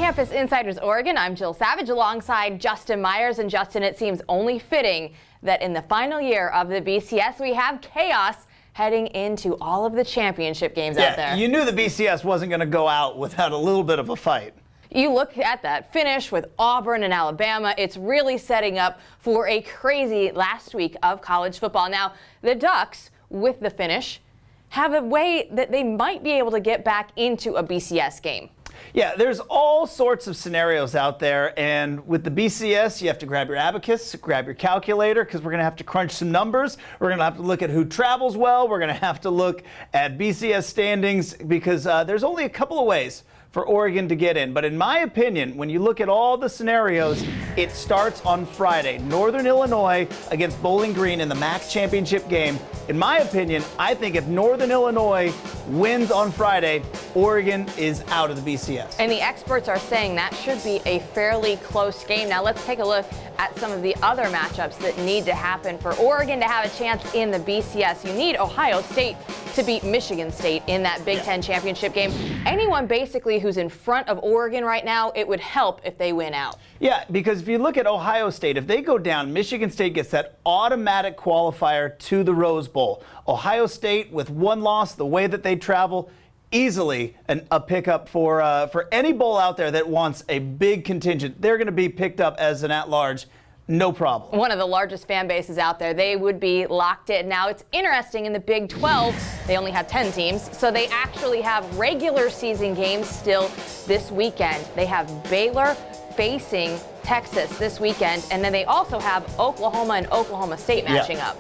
Campus Insiders Oregon, I'm Jill Savage alongside Justin Myers. And Justin, it seems only fitting that in the final year of the BCS we have chaos heading into all of the championship games out there. You knew the BCS wasn't going to go out without a little bit of a fight. You look at that finish with Auburn and Alabama, it's really setting up for a crazy last week of college football. Now, the Ducks, with the finish, have a way that they might be able to get back into a BCS game. Yeah, there's all sorts of scenarios out there, and with the BCS, you have to grab your abacus, grab your calculator, because we're going to have to crunch some numbers. We're going to have to look at who travels well. We're going to have to look at BCS standings, because there's only a couple of ways for Oregon to get in. But in my opinion, when you look at all the scenarios, it starts on Friday. Northern Illinois against Bowling Green in the MAC championship game. In my opinion, I think if Northern Illinois wins on Friday, Oregon is out of the BCS. And the experts are saying that should be a fairly close game. Now let's take a look at some of the other matchups that need to happen for Oregon to have a chance in the BCS. You need Ohio State to beat Michigan State in that Big Ten championship game. Anyone basically who's in front of Oregon right now, it would help if they win out. Yeah, because if you look at Ohio State, if they go down, Michigan State gets that automatic qualifier to the Rose Bowl. Ohio State, with one loss, the way that they travel, easily a pickup for any bowl out there that wants a big contingent. They're going to be picked up as an at-large. No problem. One of the largest fan bases out there. They would be locked in. Now, it's interesting in the Big 12, they only have 10 teams, so they actually have regular season games still this weekend. They have Baylor facing Texas this weekend, and then they also have Oklahoma and Oklahoma State matching up.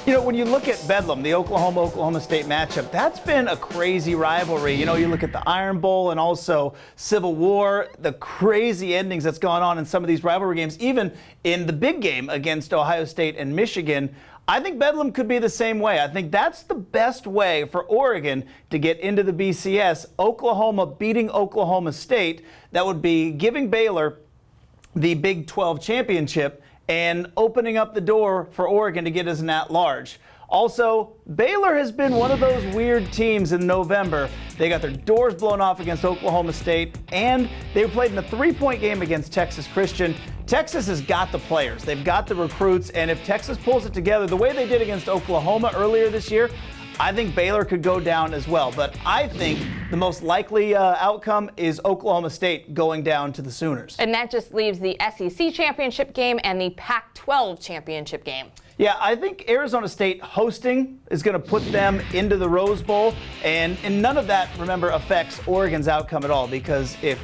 You know, when you look at Bedlam, the Oklahoma State matchup, that's been a crazy rivalry. You know, you look at the Iron Bowl and also Civil War, the crazy endings that's gone on in some of these rivalry games, even in the big game against Ohio State and Michigan. I think Bedlam could be the same way. I think that's the best way for Oregon to get into the BCS. Oklahoma beating Oklahoma State, that would be giving Baylor the Big 12 championship and opening up the door for Oregon to get as an at-large. Also, Baylor has been one of those weird teams in November. They got their doors blown off against Oklahoma State, and they played in a 3-point game against Texas Christian. Texas has got the players. They've got the recruits, and if Texas pulls it together the way they did against Oklahoma earlier this year, I think Baylor could go down as well. But I think the most likely outcome is Oklahoma State going down to the Sooners. And that just leaves the SEC championship game and the Pac-12 championship game. Yeah, I think Arizona State hosting is going to put them into the Rose Bowl, and none of that, remember, affects Oregon's outcome at all, because if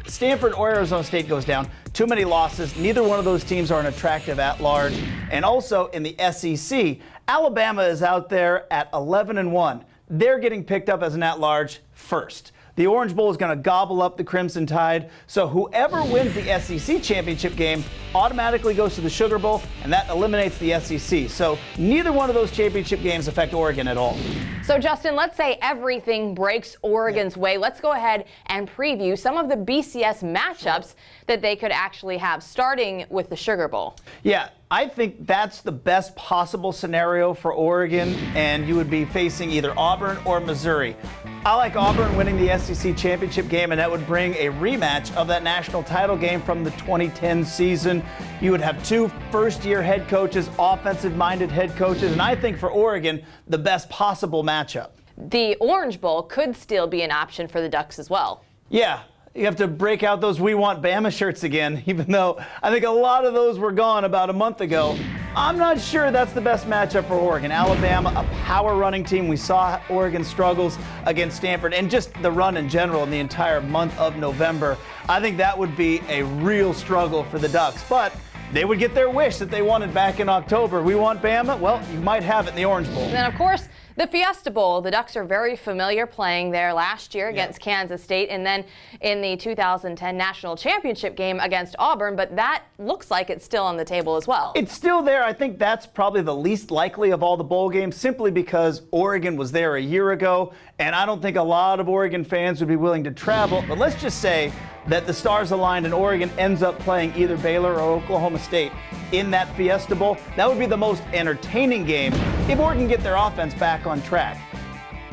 Stanford or Arizona State goes down, too many losses, neither one of those teams are an attractive at-large. And also in the SEC, Alabama is out there at 11-1. They're getting picked up as an at-large first. The Orange Bowl is going to gobble up the Crimson Tide, so whoever wins the SEC championship game automatically goes to the Sugar Bowl, and that eliminates the SEC. So neither one of those championship games affect Oregon at all. So Justin, let's say everything breaks Oregon's way. Let's go ahead and preview some of the BCS matchups that they could actually have, starting with the Sugar Bowl. Yeah, I think that's the best possible scenario for Oregon, and you would be facing either Auburn or Missouri. I like Auburn winning the SEC championship game, and that would bring a rematch of that national title game from the 2010 season. You would have two first-year head coaches, offensive-minded head coaches, and I think for Oregon, the best possible matchup. The Orange Bowl could still be an option for the Ducks as well. Yeah. You have to break out those "We Want Bama" shirts again, even though I think a lot of those were gone about a month ago. I'm not sure that's the best matchup for Oregon. Alabama, a power running team. We saw Oregon's struggles against Stanford and just the run in general in the entire month of November. I think that would be a real struggle for the Ducks, but they would get their wish that they wanted back in October. We want Bama? Well, you might have it in the Orange Bowl. And then, of course, the Fiesta Bowl. The Ducks are very familiar playing there last year against Kansas State, and then in the 2010 National Championship game against Auburn, but that looks like it's still on the table as well. It's still there. I think that's probably the least likely of all the bowl games, simply because Oregon was there a year ago, and I don't think a lot of Oregon fans would be willing to travel. But let's just say that the stars aligned and Oregon ends up playing either Baylor or Oklahoma State in that Fiesta Bowl. That would be the most entertaining game if Oregon get their offense back on track.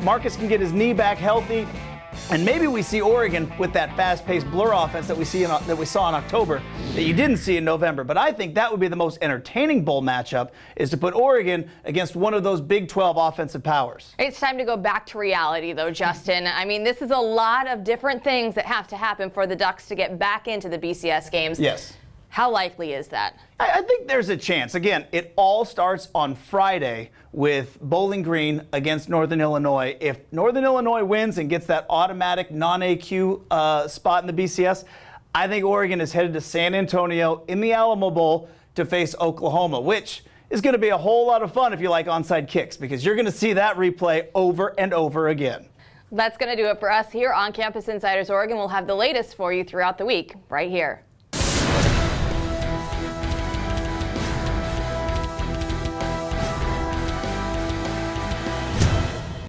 Marcus can get his knee back healthy. And maybe we see Oregon with that fast-paced blur offense that we saw in October that you didn't see in November. But I think that would be the most entertaining bowl matchup, is to put Oregon against one of those Big 12 offensive powers. It's time to go back to reality, though, Justin. I mean, this is a lot of different things that have to happen for the Ducks to get back into the BCS games. Yes. How likely is that? I think there's a chance. Again, it all starts on Friday with Bowling Green against Northern Illinois. If Northern Illinois wins and gets that automatic non-AQ spot in the BCS, I think Oregon is headed to San Antonio in the Alamo Bowl to face Oklahoma, which is going to be a whole lot of fun if you like onside kicks, because you're going to see that replay over and over again. That's going to do it for us here on Campus Insiders Oregon. We'll have the latest for you throughout the week right here.